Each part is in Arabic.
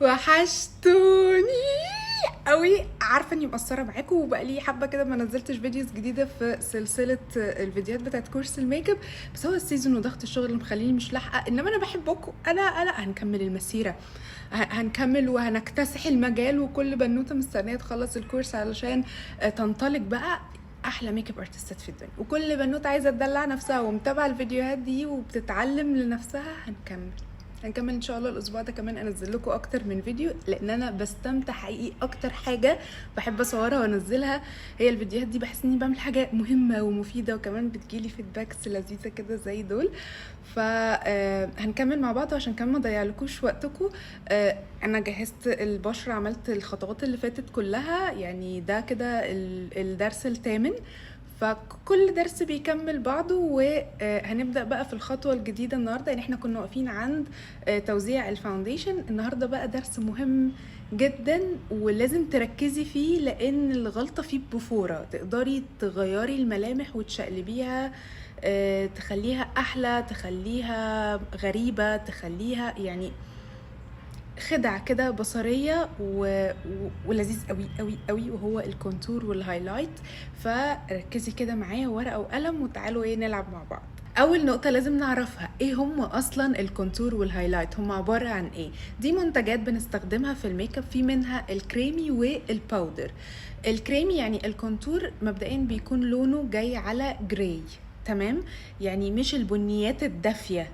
وحشتوني قوي. عارفه اني مقصره معاكم وبقى لي حبه كده ما نزلتش فيديوز جديده في سلسله الفيديوهات بتاعت كورس الميك اب، بس هو السيزون وضغط الشغل اللي مخليني مش لاحقه. انما انا بحبكم، انا هنكمل المسيره، هنكمل وهنكتسح المجال، وكل بنوته مستنيه تخلص الكورس علشان تنطلق بقى احلى ميك اب ارتستات في الدنيا. وكل بنوته عايزه تدلع نفسها ومتابعه الفيديوهات دي وبتتعلم لنفسها. هنكمل ان شاء الله الاسبوع ده كمان، انزل لكم اكتر من فيديو، لان انا بستمتع حقيقي. اكتر حاجه بحب اصورها وانزلها هي الفيديوهات دي، بحس اني بعمل حاجه مهمه ومفيده، وكمان بتجيلي فيدباكس لذيذه كده زي دول. فهنكمل مع بعض عشان كمان ما اضيعلكوش وقتكم. انا جهزت البشره، عملت الخطوات اللي فاتت كلها، يعني ده كده الدرس الثامن، فكل درس بيكمل بعضه. وهنبدأ بقى في الخطوة الجديدة النهاردة. يعني احنا كنا واقفين عند توزيع الفاونديشن. النهاردة بقى درس مهم جدا ولازم تركزي فيه، لان الغلطة فيه بفورة تقدري تغيري الملامح وتشقلبيها، تخليها احلى، تخليها غريبة، تخليها يعني خدعة كده بصرية ولذيذ قوي قوي قوي، وهو الكونتور والهايلايت. فركزي كده معايا ورقة وقلم وتعالوا نلعب مع بعض. اول نقطة لازم نعرفها، ايه هم اصلا الكونتور والهايلايت؟ هم عبارة عن ايه؟ دي منتجات بنستخدمها في الميك اب، في منها الكريمي والباودر. الكريمي يعني الكونتور مبدئيا بيكون لونه جاي على جراي، تمام؟ يعني مش البنيات الدافية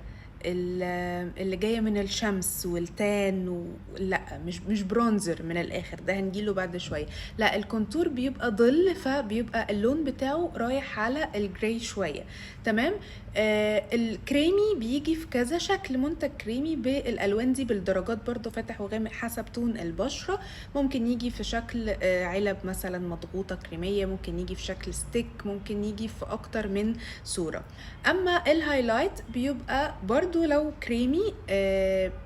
اللي جايه من الشمس والتان لا، مش برونزر من الاخر، ده هنجيله بعد شويه. لا، الكونتور بيبقى ظل، فبيبقى اللون بتاعه رايح على الجراي شويه، تمام. الكريمي بيجي في كذا شكل، منتج كريمي بالالوان دي بالدرجات برضو، فاتح وغامق حسب تون البشره. ممكن يجي في شكل علب مثلا مضغوطه كريميه، ممكن يجي في شكل ستيك، ممكن يجي في اكتر من صوره. اما الهايلايت بيبقى برضو لو كريمي،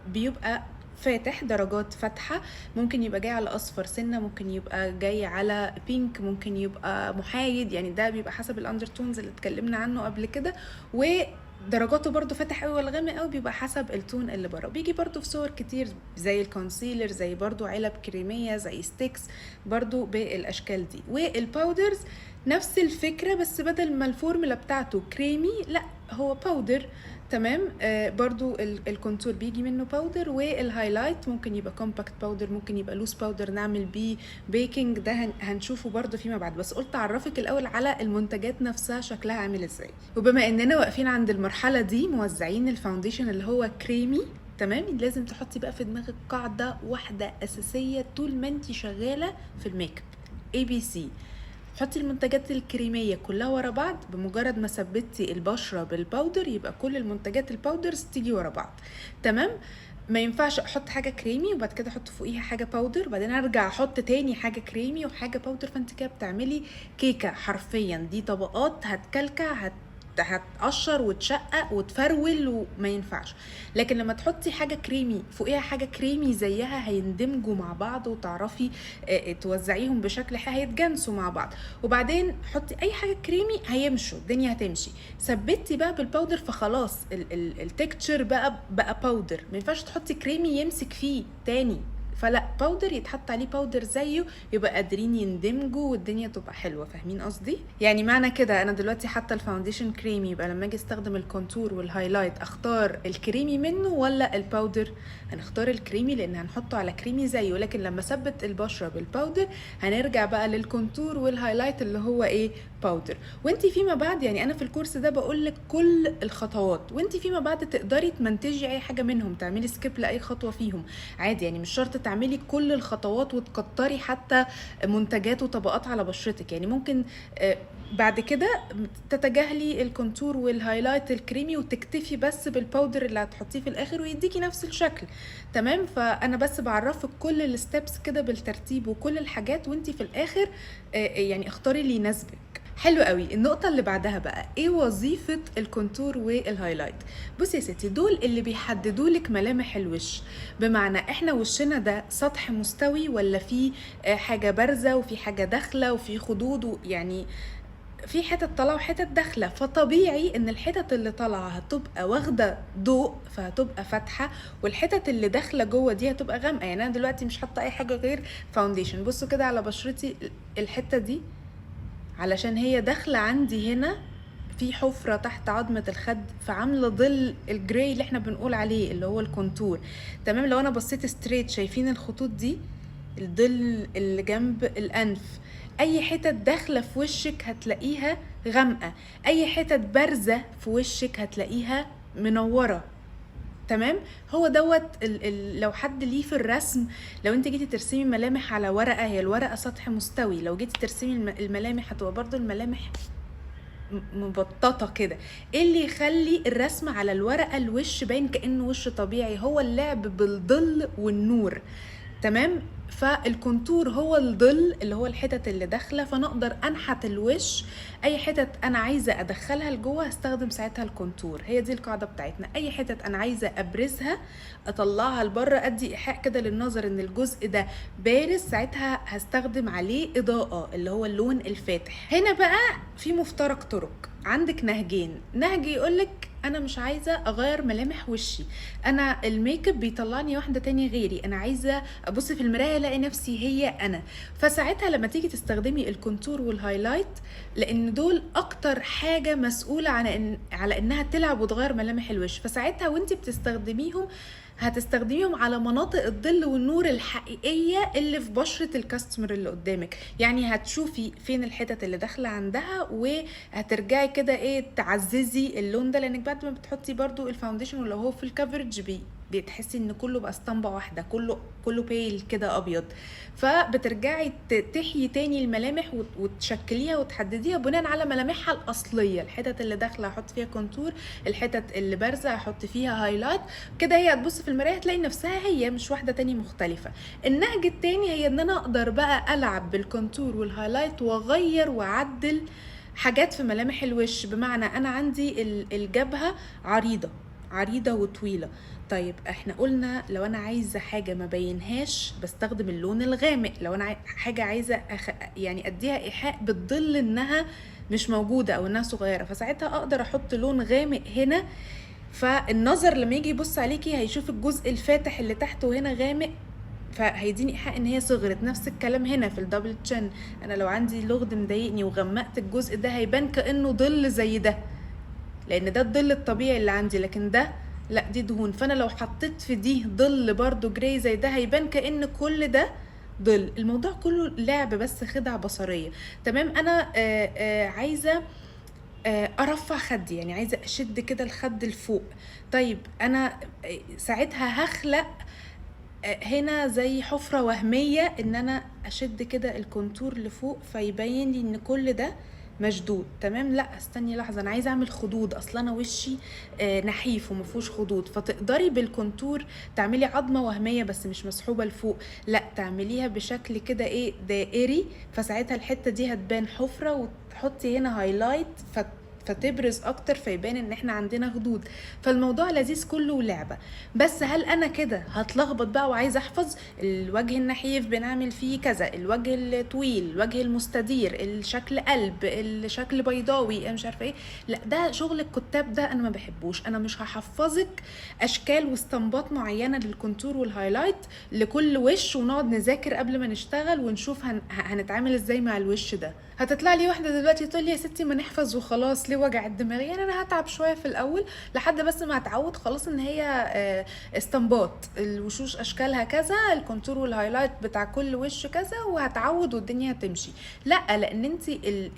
بيبقى فاتح، درجات فاتحة، ممكن يبقى جاي على اصفر سنة، ممكن يبقى جاي على بينك، ممكن يبقى محايد، يعني ده بيبقى حسب الاندرتونز اللي اتكلمنا عنه قبل كده. ودرجاته برضو فاتح قوي ولا غامق قوي، بيبقى حسب التون اللي بره. بيجي برضو في صور كتير زي الكونسيلر، زي برضو علب كريمية، زي ستيكس، برضو بالاشكال دي. والباودرز نفس الفكرة، بس بدل ما الفورمولا بتاعته كريمي، لا هو باودر، تمام. برضو الكونتور بيجي منه باودر، والهايلايت ممكن يبقى كومباكت باودر، ممكن يبقى لوس باودر نعمل بيه بيكنج، ده هنشوفه برضو فيما بعد. بس قلت اعرفك الاول على المنتجات نفسها شكلها عامل ازاي. وبما اننا واقفين عند المرحلة دي موزعين الفاونديشن اللي هو كريمي، تمام، لازم تحطي بقى في دماغك قاعدة واحدة اساسية طول ما انتي شغالة في الميك اب، ABC. حطي المنتجات الكريمية كلها ورا بعض، بمجرد ما ثبتي البشرة بالباودر يبقى كل المنتجات الباودرز تيجي ورا بعض، تمام. ما ينفعش احط حاجه كريمي وبعد كده احط فوقيها حاجه باودر وبعدين ارجع احط تاني حاجه كريمي وحاجه باودر، فانت كده بتعملي كيكه حرفيا. دي طبقات هتكلكع، هتقشر وتشقق وتفرول وما ينفعش. لكن لما تحطي حاجه كريمي فوقيها حاجه كريمي زيها، هيندمجوا مع بعض وتعرفي توزعيهم بشكل هيتجانسوا مع بعض. وبعدين حطي اي حاجه كريمي هيمشوا، الدنيا هتمشي. ثبتي بقى بالباودر، فخلاص التكتشر بقى باودر، ما ينفعش تحطي كريمي يمسك فيه تاني، فلا، باودر يتحط عليه باودر زيه، يبقى قادرين يندمجوا والدنيا تبقى حلوه. فاهمين قصدي؟ يعني معنى كده انا دلوقتي حاطه الفاونديشن كريمي، يبقى لما اجي استخدم الكونتور والهايلايت اختار الكريمي منه ولا الباودر؟ هنختار الكريمي لان هنحطه على كريمي زيه. لكن لما اثبت البشره بالباودر هنرجع بقى للكونتور والهايلايت اللي هو باودر. وانتي فيما بعد، يعني انا في الكورس ده بقول لك كل الخطوات، وانتي فيما بعد تقدري تمنتجي اي حاجه منهم، تعملي سكيب لاي خطوه فيهم عادي. يعني مش شرط تعملي كل الخطوات وتكتري حتى منتجات وطبقات على بشرتك. يعني ممكن بعد كده تتجاهلي الكونتور والهايلايت الكريمي وتكتفي بس بالباودر اللي هتحطيه في الاخر ويديكي نفس الشكل، تمام. فانا بس بعرفك كل الستبس كده بالترتيب وكل الحاجات، وانتي في الاخر يعني اختاري اللي يناسبك. حلو قوي. النقطة اللي بعدها بقى، ايه وظيفة الكونتور والهايلايت؟ بصي يا ستي، دول اللي بيحددوا لك ملامح الوش. بمعنى احنا وشنا ده سطح مستوي، ولا في حاجة بارزة وفي حاجة داخلة وفي خدود، يعني في حتت طالعه وحتت داخله، فطبيعي ان الحتت اللي طالعه هتبقى واخده ضوء فهتبقى فاتحه، والحتت اللي داخله جوه دي هتبقى غامقه. يعني انا دلوقتي مش حاطه اي حاجه غير فاونديشن. بصوا كده على بشرتي الحته دي، علشان هي داخله عندي هنا في حفرة تحت عظمة الخد، فعاملة ظل الجراي اللي احنا بنقول عليه اللي هو الكونتور. تمام، لو انا بصيت ستريت شايفين الخطوط دي، الظل اللي جنب الانف. اي حتت داخلة في وشك هتلاقيها غامقة، اي حتت بارزة في وشك هتلاقيها منورة. تمام، هو دوت لو حد ليه في الرسم، لو انت جيتي ترسمي ملامح على ورقة، هي الورقة سطح مستوي، لو جيتي ترسمي الملامح هتبقى برضو الملامح مبططه كده. ايه اللي يخلي الرسم على الورقه الوش باين كانه وش طبيعي؟ هو اللعب بالظل والنور. تمام، فالكونتور هو الظل اللي هو الحتت اللي داخله، فنقدر انحت الوش. اي حتت انا عايزه ادخلها لجوه هستخدم ساعتها الكونتور. هي دي القاعده بتاعتنا، اي حتت انا عايزه ابرزها اطلعها لبره، ادي ايحاء كده للنظر ان الجزء ده بارز، ساعتها هستخدم عليه اضاءه اللي هو اللون الفاتح. هنا بقى في مفترق طرق، عندك نهجين. نهج يقولك انا مش عايزه اغير ملامح وشي، انا الميك اب بيطلعني واحده تانية غيري، انا عايزه ابص في المرايه الاقي نفسي هي انا. فساعتها لما تيجي تستخدمي الكونتور والهايلايت، لان دول اكتر حاجه مسؤوله على انها تلعب وتغير ملامح الوش، فساعتها وانت بتستخدميهم هتستخدميهم على مناطق الظل والنور الحقيقيه اللي في بشره الكاستمر اللي قدامك. يعني هتشوفي فين الحتت اللي داخله عندها، وهترجعي كده ايه تعززي اللون ده، لانك بعد ما بتحطي برضو الفاونديشن ولو هو في الكفرج بتحسي ان كله بقى اسطمبه واحده، كله بيل كده ابيض. فبترجعي تحيي تاني الملامح وتشكليها وتحدديها بناء على ملامحها الاصليه. الحتت اللي داخله هحط فيها كونتور، الحتت اللي بارزه هحط فيها هايلايت. كده هي هتبص في المرايه هتلاقي نفسها هي مش واحده تاني مختلفه. النهج التاني هي ان انا اقدر بقى العب بالكونتور والهايلايت واغير واعدل حاجات في ملامح الوش. بمعنى انا عندي الجبهه عريضه وطويله، طيب احنا قلنا لو انا عايزه حاجه ما بينهاش بستخدم اللون الغامق، لو انا حاجه عايزه يعني اديها ايحاء بالظل انها مش موجوده او انها صغيره، فساعتها اقدر احط لون غامق هنا، فالنظر لما يجي يبص عليكي هيشوف الجزء الفاتح اللي تحته هنا غامق، فهيديني ايحاء ان هي صغرت. نفس الكلام هنا في الدبل تشين، انا لو عندي لغد مضايقني وغمقت الجزء ده هيبان كانه ظل زي ده، لان ده الظل الطبيعي اللي عندي، لكن ده لا دي دهون. فانا لو حطيت في دي ظل برضو جراي زي ده هيبان كأن كل ده ظل. الموضوع كله لعب بس خدعة بصرية. تمام، انا عايزة ارفع خدي، يعني عايزة اشد كده الخد لفوق. طيب انا ساعتها هخلق هنا زي حفرة وهمية ان انا اشد كده الكونتور لفوق فيبين لي ان كل ده مشدود. تمام، لا استني لحظه، انا عايزه اعمل خدود، اصلا انا وشي نحيف ومفيهوش خدود، فتقدري بالكونتور تعملي عظمه وهميه بس مش مسحوبه لفوق، لا تعمليها بشكل كده ايه دائري، فساعتها الحته دي هتبان حفره، وتحطي هنا هايلايت فتبرز اكتر فيبان ان احنا عندنا خدود. فالموضوع لذيذ كله ولعبه. بس هل انا كده هتلخبط بقى وعايزه احفظ الوجه النحيف بنعمل فيه كذا، الوجه الطويل، الوجه المستدير، الشكل قلب، الشكل بيضاوي، مش عارفه ايه؟ لا ده شغل الكتاب، ده انا ما بحبوش. انا مش هحفظك اشكال واستنباط معينه للكونتور والهايلايت لكل وش ونقعد نذاكر قبل ما نشتغل ونشوف هنتعامل ازاي مع الوش ده. هتطلع لي واحده دلوقتي تقول لي يا ستي ما نحفظ وخلاص، ليه وجع الدماغ؟ يعني انا هتعب شويه في الاول لحد بس ما اتعود خلاص ان هي استنباط الوشوش اشكالها كذا، الكونتور والهايلايت بتاع كل وش كذا، وهتعود والدنيا هتمشي. لا، لان انت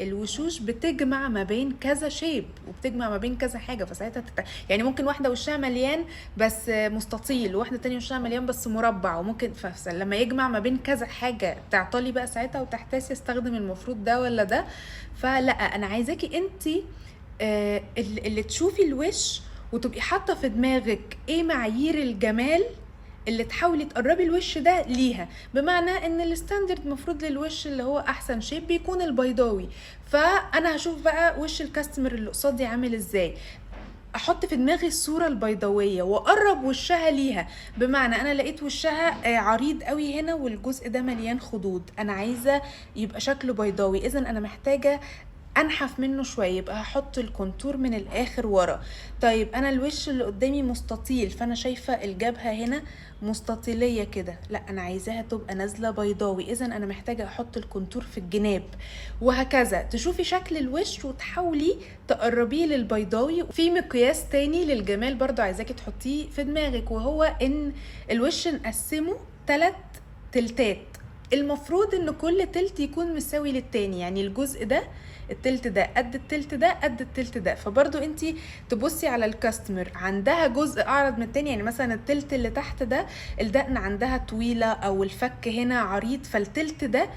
الوشوش بتجمع ما بين كذا شيب وبتجمع ما بين كذا حاجه، فساعتها يعني ممكن واحده وشها مليان بس مستطيل، وواحده تانية وشها مليان بس مربع، وممكن لما يجمع ما بين كذا حاجه تعطلي بقى ساعتها وتحتاسي استخدم المفروض ده ولا ده. فلا، انا عايزاكي انتي اللي تشوفي الوش وتبقي حاطه في دماغك ايه معايير الجمال اللي تحاولي تقربي الوش ده ليها. بمعنى ان الستاندرد مفروض للوش اللي هو احسن شيب بيكون البيضاوي، فانا هشوف بقى وش الكاستمر اللي قصادي عامل ازاي، احط في دماغي الصوره البيضاويه واقرب وشها ليها. بمعنى انا لقيت وشها عريض قوي هنا والجزء ده مليان خدود، انا عايزه يبقى شكله بيضاوي، اذا انا محتاجه انحف منه شويه، يبقى هحط الكونتور من الاخر ورا. طيب انا الوش اللي قدامي مستطيل، فانا شايفه الجبهه هنا مستطيليه كده، لا انا عايزاها تبقى نازله بيضاوي، اذا انا محتاجه احط الكونتور في الجناب. وهكذا تشوفي شكل الوش وتحاولي تقربيه للبيضاوي. في مقياس تاني للجمال برضو عايزاكي تحطيه في دماغك، وهو ان الوش نقسمه 3 تلتات. المفروض ان كل تلت يكون مساوي للتاني، يعني الجزء ده التلت ده قد التلت ده قد التلت ده. فبرضو انتي تبصي على الكاستمر عندها جزء اعرض من التاني، يعني مثلا التلت اللي تحت ده الدقن عندها طويلة او الفك هنا عريض، فالتلت ده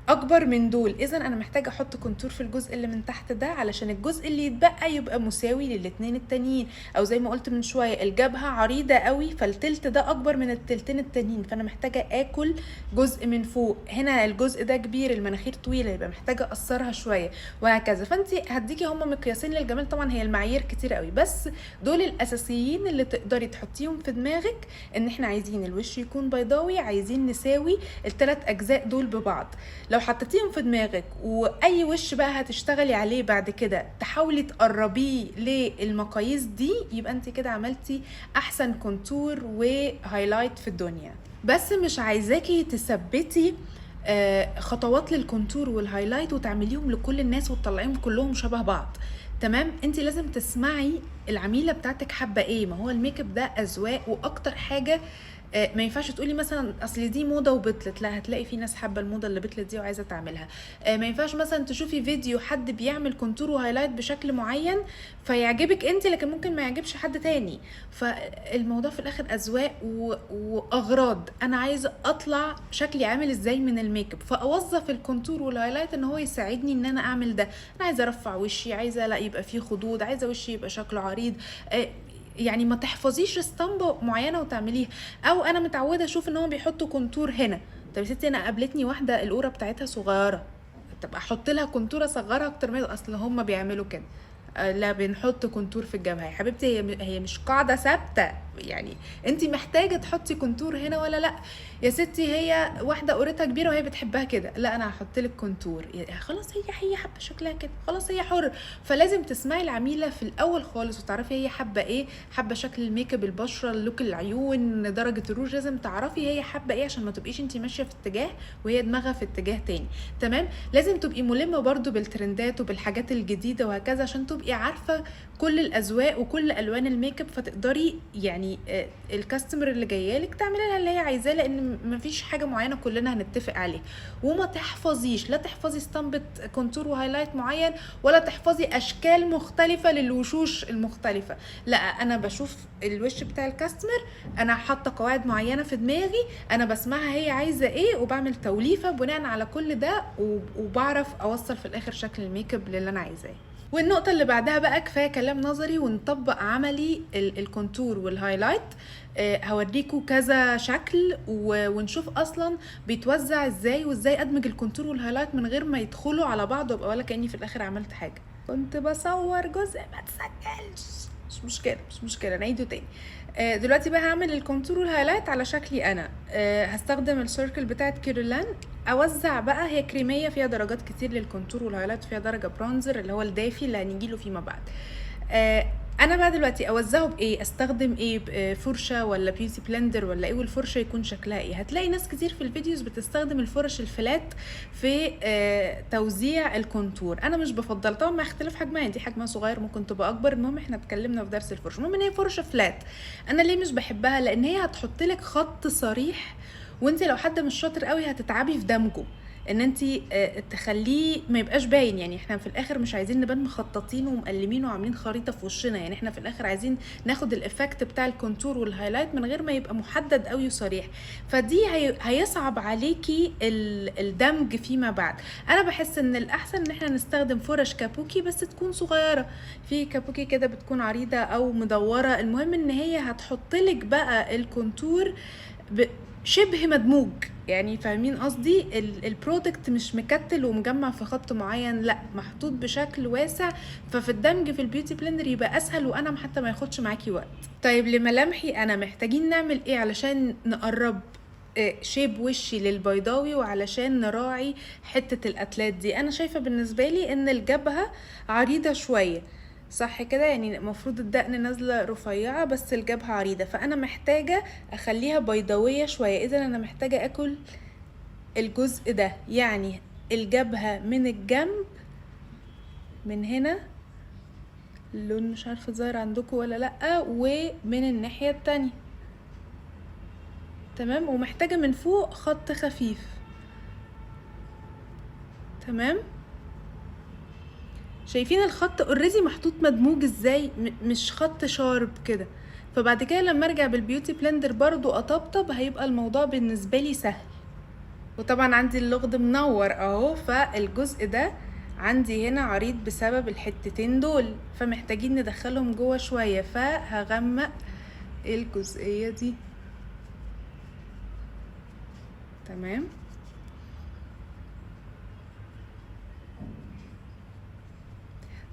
اكبر من دول، اذا انا محتاجه احط كونتور في الجزء اللي من تحت ده علشان الجزء اللي يتبقى يبقى مساوي للاتنين التانيين. او زي ما قلت من شويه الجبهه عريضه قوي، فالتلت ده اكبر من التلتين التانيين، فانا محتاجه اكل جزء من فوق. هنا الجزء ده كبير، المناخير طويله، يبقى محتاجه اقصرها شويه، وهكذا. فانت هديكي هما مقياسين للجمال، طبعا هي المعايير كتير قوي، بس دول الاساسيين اللي تقدري تحطيهم في دماغك، ان احنا عايزين الوش يكون بيضاوي، عايزين نساوي الثلاث اجزاء دول ببعض. لو حطيتيهم في دماغك واي وش بقى هتشتغلي عليه بعد كده تحاولي تقربيه للمقاييس دي، يبقى انت كده عملتي احسن كونتور وهايلايت في الدنيا. بس مش عايزاكي تثبتي خطوات للكونتور والهايلايت وتعمليهم لكل الناس وتطلعيهم كلهم شبه بعض. تمام، انت لازم تسمعي العميله بتاعتك حابه ايه. ما هو الميك اب ده اذواق، واكتر حاجه ما ينفعش تقولي مثلا اصل دي موضه وبطلت، لا، هتلاقي في ناس حابه الموضه اللي بطلت دي وعايزه تعملها. ما ينفعش مثلا تشوفي فيديو حد بيعمل كونتور وهايلايت بشكل معين فيعجبك انت، لكن ممكن ما يعجبش حد تاني. فالموضوع في الاخر اذواق واغراض. انا عايزه اطلع شكلي عامل ازاي من الميك اب، فاوظف الكونتور والهايلايت ان هو يساعدني ان انا اعمل ده. انا عايزه ارفع وشي، عايزه لا يبقى فيه خدود، عايزه وشي يبقى شكله عريض. يعني ما تحفظيش اسطمبه معينه وتعمليها. او انا متعوده اشوف ان هم بيحطوا كونتور هنا. طب يا ستي انا قابلتني واحده القوره بتاعتها صغيره، طب احط لها كونتور اصغرها اكتر من اصل هم بيعملوا كده. لا، بنحط كونتور في الجبهه يا حبيبتي، هي مش قاعده ثابته، يعني انت محتاجه تحطي كونتور هنا ولا لا. يا ستي هي واحده قورتها كبيره وهي بتحبها كده، لا انا هحط لك كونتور. خلاص هي حابه شكلها كده، خلاص هي حر. فلازم تسمعي العميله في الاول خالص وتعرفي هي حابه ايه، حابه شكل الميك اب، البشره، اللوك، العيون، درجه الروج. لازم تعرفي هي حابه ايه عشان ما تبقيش انت ماشيه في اتجاه وهي دماغها في اتجاه تاني. تمام، لازم تبقي ملمه برضو بالترندات وبالحاجات الجديده وهكذا، عشان تبقي عارفه كل الاذواق وكل الوان الميك اب، فتقدري يعني الكاستمر اللي جايالك تعملي لها اللي هي عايزاه، لان مفيش حاجه معينه كلنا هنتفق عليها. وما تحفظيش، لا تحفظي اسطمبه كونتور وهايلايت معين، ولا تحفظي اشكال مختلفه للوشوش المختلفه. لا، انا بشوف الوش بتاع الكاستمر، انا حاطه قواعد معينه في دماغي، انا بسمعها هي عايزه ايه وبعمل توليفه بناء على كل ده، وبعرف اوصل في الاخر شكل الميك اب اللي انا عايزاه. والنقطة اللي بعدها بقى كفاية كلام نظري ونطبق عملي الكونتور والهايلايت. هوريكم كذا شكل ونشوف اصلا بيتوزع ازاي، وازاي ادمج الكونتور والهايلايت من غير ما يدخلوا على بعض وابقى ولا كأني في الاخر عملت حاجة. كنت بصور جزء ما تسجلش، مش مشكلة نعيده تاني. دلوقتي بقى هعمل الكونتور والهايلايت على شكلي انا. هستخدم السيركل بتاعت كيرلان. اوزع بقى، هي كريميه فيها درجات كتير للكونتور والهايلايت، فيها درجه برونزر اللي هو الدافي اللي هنجيله فيما بعد. انا بقى دلوقتي اوزعه بايه، استخدم ايه، فرشه ولا بيوتي بلندر ولا ايه، والفرشه يكون شكلها ايه. هتلاقي ناس كتير في الفيديوز بتستخدم الفرش الفلات في توزيع الكونتور. انا مش بفضل، طبعا مع اختلاف حجمها، دي حجمها صغير ممكن تبقى اكبر، المهم احنا اتكلمنا في درس الفرش، المهم ان هي فرشه فلات. انا ليه مش بحبها؟ لان هي هتحط لك خط صريح، وانت لو حد مش شاطر قوي هتتعبي في دمجه، ان انت تخليه ما يبقاش باين. يعني احنا في الاخر مش عايزين نبان مخططين ومقلمين وعاملين خريطه في وشنا، يعني احنا في الاخر عايزين ناخد الافكت بتاع الكونتور والهايلايت من غير ما يبقى محدد قوي وصريح. فدي هيصعب عليكي الدمج فيما بعد. انا بحس ان الاحسن ان احنا نستخدم فرش كابوكي بس تكون صغيره. في كابوكي كده بتكون عريضه او مدوره، المهم ان هي هتحط لك بقى الكونتور شبه مدموج. يعني فاهمين قصدي؟ البرودكت مش مكتل ومجمع في خط معين، لا، محطوط بشكل واسع، ففي الدمج في البيوتي بلندر يبقى اسهل وانعم حتى ما ياخدش معاكي وقت. طيب لملامحي انا محتاجين نعمل ايه علشان نقرب شيب وشي للبيضاوي وعلشان نراعي حتة الأتلات دي. أنا شايفة بالنسبة لي إن الجبهة عريضة شوية، صح كده؟ يعني المفروض الدقن نازلة رفيعة بس الجبهة عريضة، فأنا محتاجة أخليها بيضاوية شوية. إذا أنا محتاجة أكل الجزء ده، يعني الجبهة من الجنب من هنا، اللون مش عارفة ظاهر عندكم ولا لأ، ومن الناحية التانية. تمام. ومحتاجة من فوق خط خفيف. تمام. شايفين الخط اوريدي محطوط مدموج ازاي؟ مش خط شارب كده. فبعد كده لما ارجع بالبيوتي بلندر برضو اطبطب هيبقى الموضوع بالنسبة لي سهل. وطبعا عندي اللغد منور اهو، فالجزء ده عندي هنا عريض بسبب الحتتين دول، فمحتاجين ندخلهم جوه شوية، فهغمق الجزئية دي. تمام.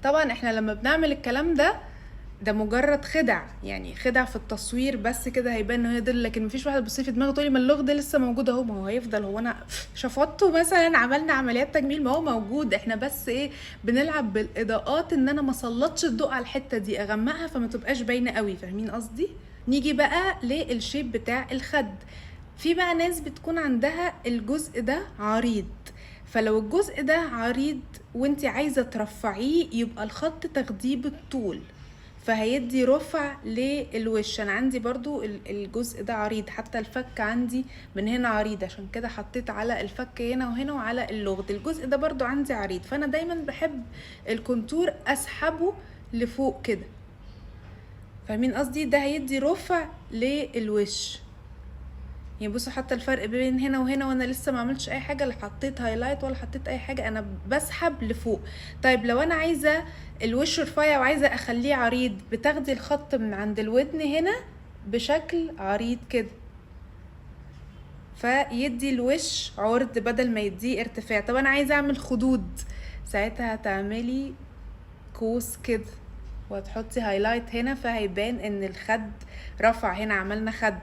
طبعا احنا لما بنعمل الكلام ده مجرد خدع، يعني خدع في التصوير بس كده هيبان ان هي ضل، لكن مفيش واحده تبص في دماغه تقولي ما اللغز ده لسه موجود اهو. ما هو هيفضل، هو انا شفطته مثلا عملنا عمليات تجميل؟ ما هو موجود. احنا بس ايه، بنلعب بالاضاءات ان انا ما سلطش الضوء على الحته دي، اغمقها فما تبقاش باينه قوي. فاهمين قصدي؟ نيجي بقى للشيب بتاع الخد. في بقى ناس بتكون عندها الجزء ده عريض، فلو الجزء ده عريض وانت عايزه ترفعيه يبقى الخط تاخديه بالطول، فهيدي رفع للوش. انا عندي برضو الجزء ده عريض، حتى الفك عندي من هنا عريض، عشان كده حطيت على الفك هنا وهنا وعلى اللغد. الجزء ده برضو عندي عريض، فانا دايما بحب الكونتور اسحبه لفوق كده. فاهمين قصدي؟ ده هيدي رفع للوش. يعني بصوا حتى الفرق بين هنا وهنا، وانا لسه ما عملتش اي حاجه، لا حطيت هايلايت ولا حطيت اي حاجه، انا بسحب لفوق. طيب لو انا عايزه الوش رفيع وعايزه اخليه عريض، بتاخدي الخط من عند الودن هنا بشكل عريض كده، فيدي الوش عرض بدل ما يديه ارتفاع. طب انا عايزه اعمل خدود، ساعتها هتعملي قوس كده وهتحطي هايلايت هنا، فهيبان ان الخد رفع هنا، عملنا خد.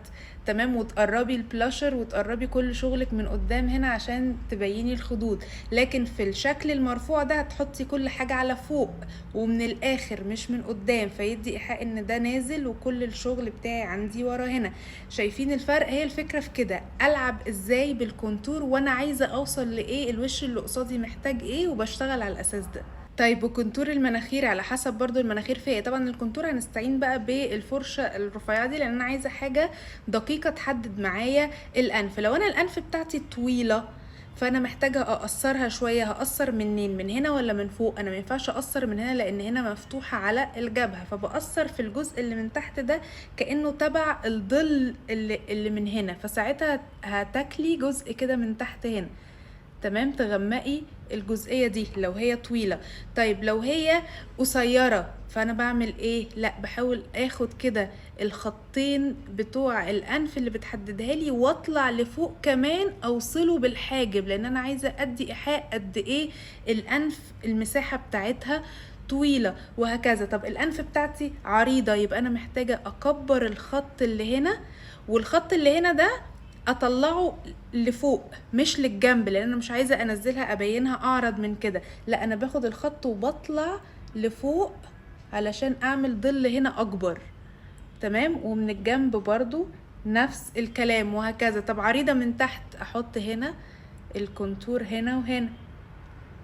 تمام. وتقربي البلاشر وتقربي كل شغلك من قدام هنا عشان تبيني الخدود. لكن في الشكل المرفوع ده هتحطي كل حاجة على فوق ومن الاخر مش من قدام، فيدي ايحاء ان ده نازل وكل الشغل بتاعي عندي ورا هنا. شايفين الفرق؟ هي الفكرة في كده، العب ازاي بالكونتور وانا عايزة اوصل لايه، الوش اللي قصادي محتاج ايه، وبشتغل على الاساس ده. طيب وكونتور المناخير على حسب برضو المناخير فيها. طبعا الكونتور هنستعين بقى بالفرشة الرفيعة دي، لان انا عايزة حاجة دقيقة تحدد معايا الانف. لو انا الانف بتاعتي طويلة فانا محتاجة اقصرها شوية. هقصر منين؟ من هنا ولا من فوق؟ انا مينفعش اقصر من هنا لان هنا مفتوحة على الجبهة، فبقصر في الجزء اللي من تحت ده كأنه تبع الظل اللي من هنا، فساعتها هتاكلي جزء كده من تحت هنا. تمام. تغمقي الجزئية دي لو هي طويلة. طيب لو هي قصيرة فانا بعمل ايه؟ لا، بحاول اخد كده الخطين بتوع الانف اللي بتحددها لي واطلع لفوق كمان اوصله بالحاجب، لان انا عايزة ادي ايحاء قد ايه الانف المساحة بتاعتها طويلة وهكذا. طب الانف بتاعتي عريضة، يبقى انا محتاجة اكبر الخط اللي هنا، والخط اللي هنا ده اطلعه لفوق مش للجنب، لان انا مش عايزه انزلها ابينها اعرض من كده. لا، انا باخد الخط وبطلع لفوق علشان اعمل ظل هنا اكبر. تمام. ومن الجنب برضو نفس الكلام وهكذا. طب عريضه من تحت، احط هنا الكونتور هنا وهنا،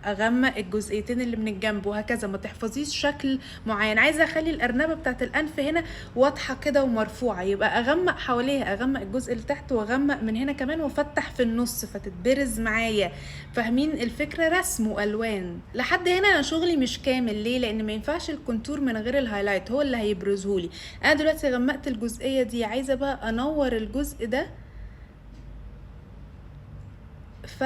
اغمق الجزئيتين اللي من الجنب وهكذا. ما تحفظيش شكل معين. عايزه اخلي الارنبه بتاعت الانف هنا واضحه كده ومرفوعه، يبقى اغمق حواليها، اغمق الجزء اللي تحت واغمق من هنا كمان وافتح في النص فتتبرز معايا. فاهمين الفكره؟ رسم والوان. لحد هنا انا شغلي مش كامل. ليه؟ لان ما ينفعش الكونتور من غير الهايلايت، هو اللي هيبرزهولي. انا دلوقتي غمقت الجزئيه دي، عايزه بقى انور الجزء ده ف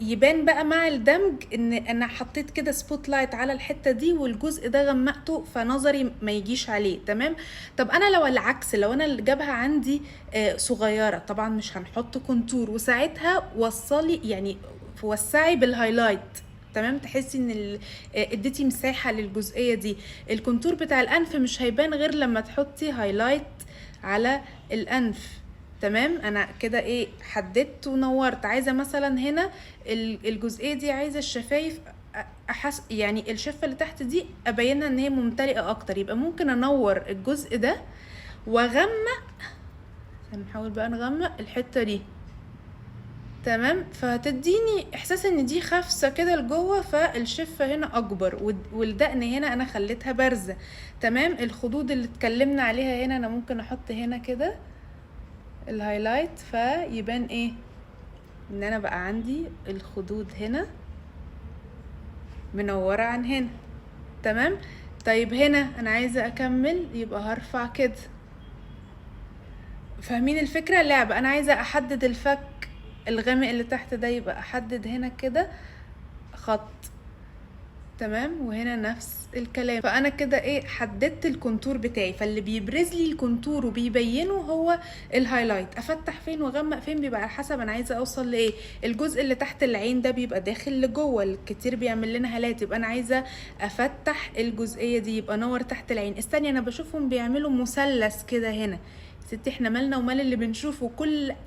يبان بقى مع الدمج ان انا حطيت كده سبوت لايت على الحته دي والجزء ده غمقته، فنظري ما يجيش عليه. تمام. طب انا لو العكس، لو انا الجبهه عندي صغيره، طبعا مش هنحط كونتور، وساعتها وصلي يعني وسعي بالهايلايت. تمام. تحسي ان اديتي مساحه للجزئيه دي. الكونتور بتاع الانف مش هيبان غير لما تحطي هايلايت على الانف. تمام. انا كده ايه حددت ونورت. عايزه مثلا هنا الجزئيه دي، عايزه الشفايف يعني الشفه اللي تحت دي ابينها ان هي ممتلئه اكتر، يبقى ممكن انور الجزء ده واغمق. هنحاول بقى نغمق الحته دي، تمام. فهتديني احساس ان دي خافسه كده لجوه، فالشفه هنا اكبر، والدقن هنا انا خليتها بارزه، تمام. الخدود اللي اتكلمنا عليها هنا انا ممكن احط هنا كده الهايلايت، فيبان ايه ان انا بقى عندي الخدود هنا منوره عن هنا، تمام. طيب هنا انا عايزه اكمل، يبقى هرفع كده. فاهمين الفكره؟ لعبه. انا عايزه احدد الفك الغامق اللي تحت ده، يبقى احدد هنا كده خط، تمام. وهنا نفس الكلام. فانا كده ايه حددت الكونتور بتاعي. فاللي بيبرز لي الكونتور وبيبينه هو الهايلايت. افتح فين واغمق فين بيبقى على حسب انا عايزه اوصل لايه. الجزء اللي تحت العين ده بيبقى داخل لجوه، الكتير بيعمل لنا هالات، يبقى انا عايزه افتح الجزئيه دي، يبقى نور تحت العين. استني، انا بشوفهم بيعملوا مثلث كده هنا. ستي احنا مالنا ومال اللي بنشوفه؟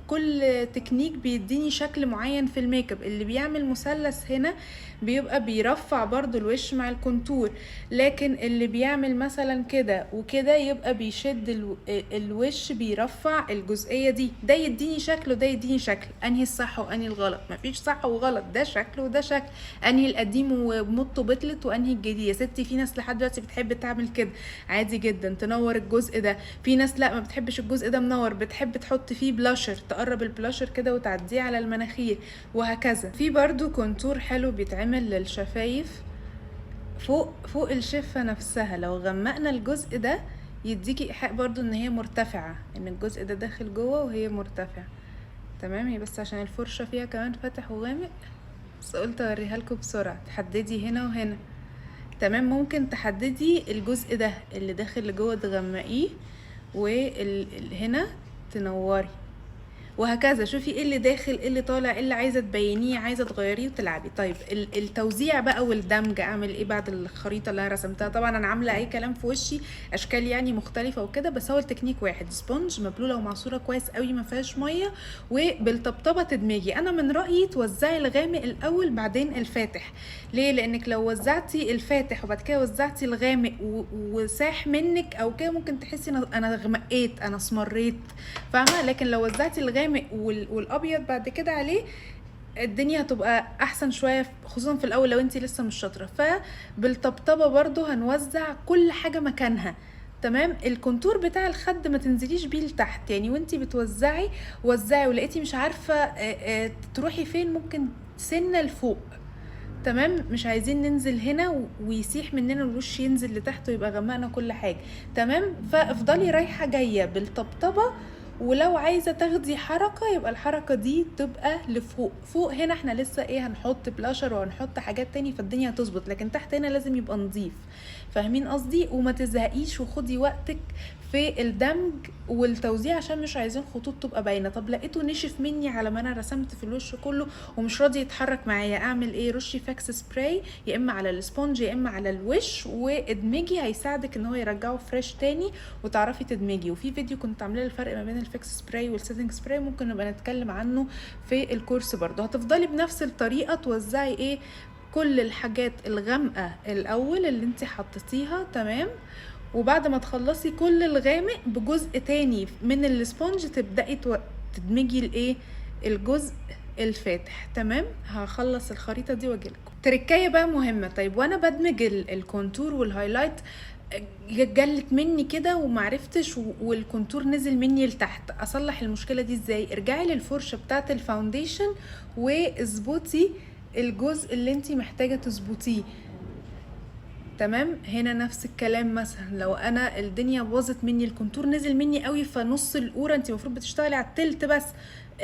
كل تكنيك بيديني شكل معين في الميك اب. اللي بيعمل مثلث هنا بيبقى بيرفع برضو الوش مع الكونتور، لكن اللي بيعمل مثلا كده وكده يبقى بيشد الوش، بيرفع الجزئية دي. ده يديني شكل وده يديني شكل. انهي الصح وانهي الغلط؟ مفيش صح وغلط، ده شكل وده شكل. انهي القديم ومطه بطلت وانهي الجديد؟ يا ستي في ناس لحد دلوقتي بتحب تعمل كده عادي جدا، تنور الجزء ده. في ناس لا، ما بتحبش الجزء ده منور، بتحب تحط فيه بلاشر، تقرب البلاشر كده وتعديه على المناخير، وهكذا. في برضو كونتور حلو بيتعمل للشفايف فوق الشفة نفسها. لو غمقنا الجزء ده يديكي ايحاء برضو ان هي مرتفعة، ان الجزء ده داخل جوه وهي مرتفعة، تمام. هي بس عشان الفرشة فيها كمان فاتح وغامق، بس قلت اوريها لكم بسرعة. تحددي هنا وهنا، تمام. ممكن تحددي الجزء ده اللي داخل لجوه تغمقيه، وهنا تنوري، وهكذا. شوفي ايه اللي داخل ايه اللي طالع، ايه اللي عايزه تبينيه، عايزه تغيريه وتلعبي. طيب التوزيع بقى والدمج اعمل ايه بعد الخريطه اللي انا رسمتها؟ طبعا انا عامله اي كلام في وشي، اشكال يعني مختلفه وكده، بس هو التكنيك واحد. سبونج مبلوله ومعصوره كويس قوي ما فيهاش ميه، وبالطبطبه تدمجي. انا من رايي توزعي الغامق الاول بعدين الفاتح. ليه؟ لانك لو وزعتي الفاتح وبعد كده وزعتي الغامق وساح منك او كده، ممكن تحسي انا غمقيت، انا اسمريت، فاهمه؟ لكن لو وزعتي الغامق والابيض بعد كده عليه، الدنيا هتبقى احسن شويه، خصوصا في الاول لو انتي لسه مش شاطره. فبالطبطبه برضو هنوزع كل حاجه مكانها، تمام. الكونتور بتاع الخد ما تنزليش بيه لتحت، يعني وانتي بتوزعي وزعي، ولقيتي مش عارفه تروحي فين، ممكن سنه لفوق، تمام. مش عايزين ننزل هنا ويسيح مننا الوش ينزل لتحت ويبقى غمقنا كل حاجه، تمام. فافضلي رايحه جايه بالطبطبه، ولو عايزه تاخدي حركه يبقى الحركه دي تبقى لفوق. فوق هنا احنا لسه ايه هنحط بلاشر وهنحط حاجات تاني، فالدنيا هتظبط، لكن تحت هنا لازم يبقى نظيف. فاهمين قصدي؟ وما تزهقيش وخدي وقتك في الدمج والتوزيع، عشان مش عايزين خطوط تبقى باينه. طب لقيته نشف مني على ما انا رسمت في الوش كله ومش راضي يتحرك معايا، اعمل ايه؟ رشي فاكس سبراي يا اما على السبونج يا اما على الوش، وادمجي، هيساعدك ان هو يرجعه فريش تاني وتعرفي تدمجي. وفي فيديو كنت عامله الفرق ما بين الفاكس سبراي والسيتنج سبراي، ممكن نبقى نتكلم عنه في الكورس برضه. هتفضلي بنفس الطريقه توزعي ايه كل الحاجات الغامقه الاول اللي انت حطيتيها، تمام. وبعد ما تخلصي كل الغامق بجزء تاني من السبونج تبدأي تدمجي الايه الجزء الفاتح، تمام. هخلص الخريطة دي واجيلكم. تركاية بقى مهمة. طيب وانا بدمج الكونتور والهايلايت جلت مني كده ومعرفتش والكونتور نزل مني لتحت، اصلح المشكلة دي ازاي؟ ارجعي للفرشة بتاعت الفاونديشن واظبطي الجزء اللي انتي محتاجة تظبطيه، تمام. هنا نفس الكلام. مثلا لو انا الدنيا باظت مني، الكونتور نزل مني قوي، فنص القوره انت المفروض بتشتغلي على التلت بس،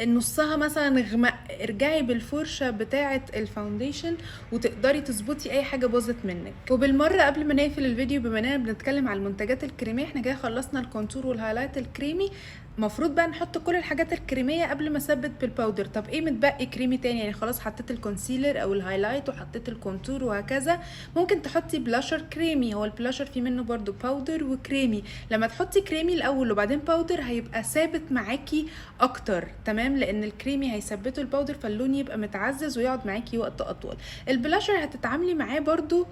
نصها مثلا غمق، ارجعي بالفرشه بتاعه الفاونديشن وتقدري تظبطي اي حاجه باظت منك. وبالمره قبل ما نقفل الفيديو، بما اننا بنتكلم على المنتجات الكريميه، احنا كده خلصنا الكونتور والهايلايت الكريمي، المفروض بقى نحط كل الحاجات الكريميه قبل ما اثبت بالباودر. طب ايه متبقي كريمي تاني؟ يعني خلاص حطيت الكونسيلر او الهايلايت وحطيت الكونتور وهكذا، ممكن تحطي بلاشر كريمي. هو البلاشر فيه منه برضو باودر وكريمي. لما تحطي كريمي الاول وبعدين باودر هيبقى ثابت معاكي اكتر، تمام، لان الكريمي هيثبته الباودر فاللون يبقى متعزز ويقعد معاكي وقت اطول. البلاشر هتتعاملي معاه برضو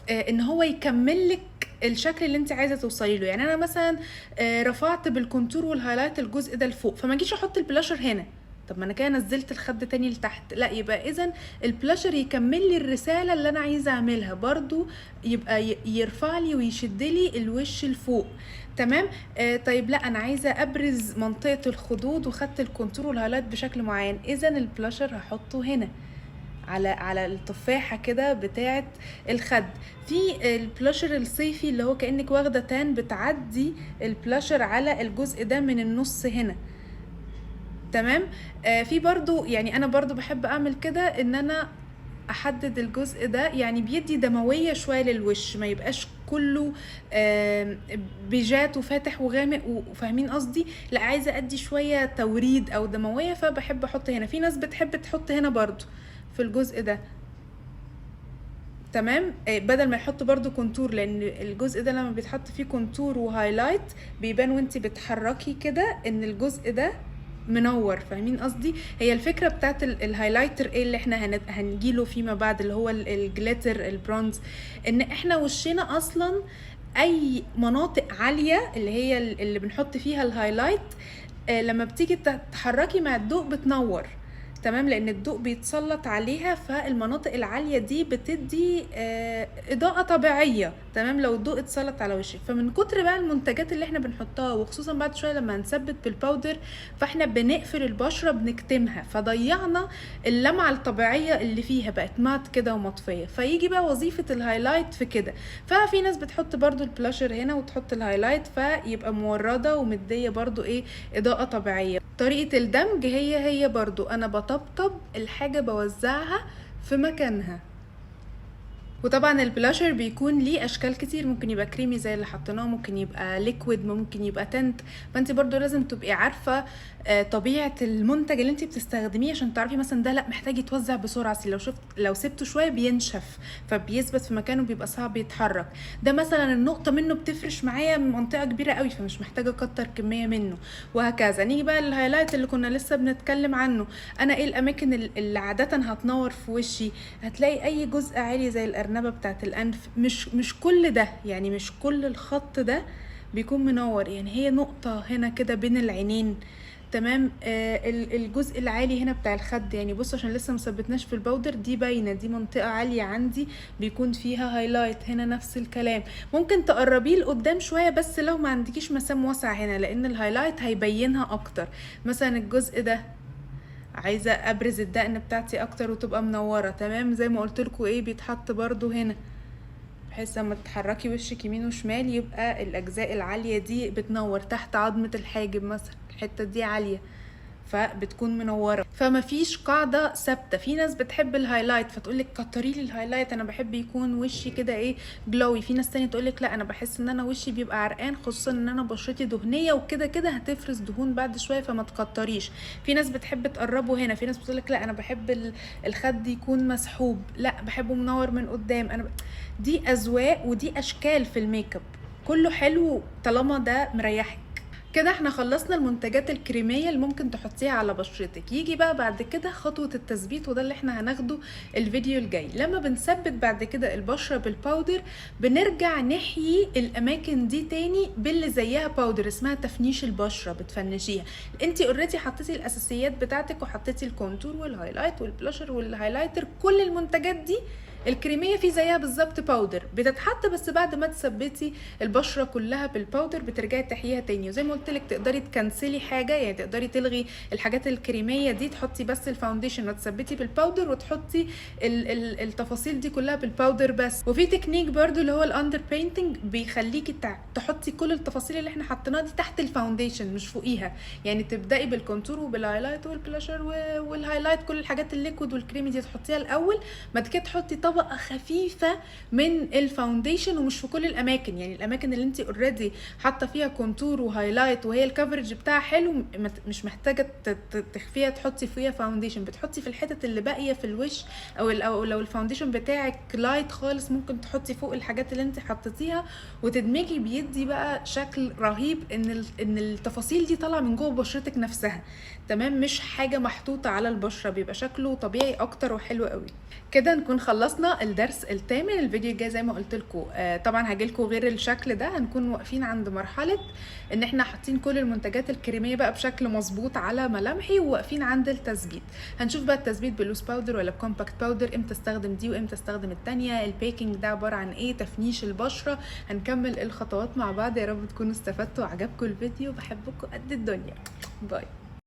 ان هو يكمل لك الشكل اللي انت عايزه توصلي له. يعني انا مثلا رفعت بالكونتور والهايلايت الجزء ده لفوق، فما اجيش احط البلاشر هنا، طب ما انا كده نزلت الخد تاني لتحت، لا، يبقى اذا البلاشر يكمل لي الرساله اللي انا عايزه اعملها برضو، يبقى يرفع لي ويشد لي الوش لفوق، تمام. طيب لا، انا عايزه ابرز منطقه الخدود وخدت الكونتور والهايلايت بشكل معين، اذا البلاشر هحطه هنا على التفاحه كده بتاعه الخد. في البلاشر الصيفي اللي هو كانك واخده تان، بتعدي البلاشر على الجزء ده من النص هنا، تمام. في برضو يعني انا برضو بحب اعمل كده، ان انا احدد الجزء ده، يعني بيدي دمويه شويه للوش، ما يبقاش كله بيجات وفاتح وغامق، وفاهمين قصدي، لا، عايزه ادي شويه توريد او دمويه، فبحب احط هنا. في ناس بتحب تحط هنا برضو في الجزء ده، تمام، بدل ما يحط برضو كونتور، لان الجزء ده لما بيتحط فيه كونتور وهايلايت بيبان وانتي بتحركي كده ان الجزء ده منور، فاهمين قصدي. هي الفكره بتاعت الهايلايتر ايه اللي احنا هنجيله فيما بعد، اللي هو الجليتر البرونز، ان احنا وشنا اصلا اي مناطق عاليه اللي هي اللي بنحط فيها الهايلايت، لما بتيجي تتحركي مع الضوء بتنور، تمام، لان الضوء بيتسلط عليها، فالمناطق العاليه دي بتدي اضاءه طبيعيه، تمام، لو الضوء اتسلط على وشك. فمن كتر بقى المنتجات اللي احنا بنحطها، وخصوصا بعد شويه لما هنثبت بالباودر، فاحنا بنقفل البشره بنكتمها، فضيعنا اللمعه الطبيعيه اللي فيها، بقت مات كده ومطفيه. فيجي بقى وظيفه الهايلايت في كده. ففي ناس بتحط برضو البلاشر هنا وتحط الهايلايت، فيبقى مورده ومديه برضو ايه، اضاءه طبيعيه. طريقه الدمج هي برضو، انا بطبطب الحاجه بوزعها في مكانها. وطبعا البلاشر بيكون ليه اشكال كتير، ممكن يبقى كريمي زي اللي حطيناه، ممكن يبقى ليكويد، ممكن يبقى تنت، فانت برضو لازم تبقي عارفه طبيعه المنتج اللي انت بتستخدميه، عشان تعرفي مثلا ده لا محتاج يتوزع بسرعه، لو سبته شويه بينشف فبيثبت في مكانه، بيبقى صعب يتحرك. ده مثلا النقطه منه بتفرش معايا منطقه كبيره قوي، فمش محتاجه اكتر كميه منه، وهكذا. نيجي بقى للهايلايت اللي كنا لسه بنتكلم عنه. انا ايه الاماكن اللي عاده هتنور في وشي؟ هتلاقي اي جزء عالي زي الارنبه بتاعت الانف، مش كل ده، يعني مش كل الخط ده بيكون منور، يعني هي نقطه هنا كده بين العينين، تمام. الجزء العالي هنا بتاع الخد، يعني بصوا عشان لسه مثبتناش في الباودر، دي باينه، دي منطقه عاليه عندي بيكون فيها هايلايت. هنا نفس الكلام، ممكن تقربيه لقدام شويه بس لو ما عندكيش مسام واسعه هنا، لان الهايلايت هيبينها اكتر. مثلا الجزء ده عايزه ابرز الدقن بتاعتي اكتر وتبقى منوره، تمام، زي ما قلت لكم ايه، بيتحط برضو هنا بحيث لما تحركي وشك يمين وشمال يبقى الاجزاء العاليه دي بتنور. تحت عظمه الحاجب مثلا الحته دي عاليه فبتكون منوره. فما فيش قاعده ثابته. في ناس بتحب الهايلايت فتقولك كتري لي الهايلايت، انا بحب يكون وشي كده ايه، جلوي. في ناس تانية تقولك لا، انا بحس ان انا وشي بيبقى عرقان، خصوصا ان انا بشرتي دهنيه وكده كده هتفرز دهون بعد شويه فما تكتريش. في ناس بتحب تقربه هنا، في ناس بتقولك لا، انا بحب الخد يكون مسحوب، لا بحبه منور من قدام. دي اذواق ودي اشكال في الميك اب، كله حلو طالما ده مريحك. كده احنا خلصنا المنتجات الكريمية اللي ممكن تحطيها على بشرتك. يجي بقى بعد كده خطوة التثبيت، وده اللي احنا هناخده الفيديو الجاي. لما بنثبت بعد كده البشرة بالباودر، بنرجع نحيي الاماكن دي تاني باللي زيها باودر، اسمها تفنيش البشرة، بتفنشيها. انتي اوريدي حطيتي الاساسيات بتاعتك، وحطيتي الكونتور والهايلايت والبلاشر والهايلايتر، كل المنتجات دي الكريميه في زيها بالظبط باودر بتتحط، بس بعد ما تثبتي البشره كلها بالباودر بترجعي تحييها تاني. وزي ما قلت لك تقدري تكنسلي حاجه، يعني تقدري تلغي الحاجات الكريميه دي، تحطي بس الفاونديشن وتثبتي بالباودر، وتحطي التفاصيل دي كلها بالباودر بس. وفي تكنيك برضو اللي هو الاندر بينتنج، بيخليكي تحطي كل التفاصيل اللي احنا حطيناها دي تحت الفاونديشن مش فوقيها، يعني تبداي بالكونتور وبالهايلايت والبلاشر والهايلايت، كل الحاجات الليكويد والكريمي دي تحطيها الاول، بعد كده تحطي طبقه خفيفه من الفاونديشن، ومش في كل الاماكن، يعني الاماكن اللي انت اوريدي حاطه فيها كونتور وهايلايت وهي الكفرج بتاعها حلو مش محتاجه تخفيها تحطي فيها فاونديشن، بتحطي في الحتت اللي باقيه في الوش، او لو الفاونديشن بتاعك لايت خالص ممكن تحطي فوق الحاجات اللي انت حطيتيها وتدمجي، بيدي بقى شكل رهيب ان التفاصيل دي طالعه من جوه بشرتك نفسها، تمام، مش حاجه محطوطه على البشره، بيبقى شكله طبيعي اكتر وحلو قوي. كده نكون خلصنا الدرس الثامن. الفيديو الجاي زي ما قلت لكم طبعا هاجيلكم غير الشكل ده، هنكون واقفين عند مرحله ان احنا حاطين كل المنتجات الكريميه بقى بشكل مظبوط على ملامحي، وواقفين عند التثبيت. هنشوف بقى التثبيت بلوس باودر ولا بكومباكت باودر، امتى استخدم دي وامتى استخدم الثانيه، البيكنج ده عباره عن ايه، تفنيش البشره. هنكمل الخطوات مع بعض. يا رب تكونوا استفدتوا وعجبكم الفيديو، بحبكم قد الدنيا. باي.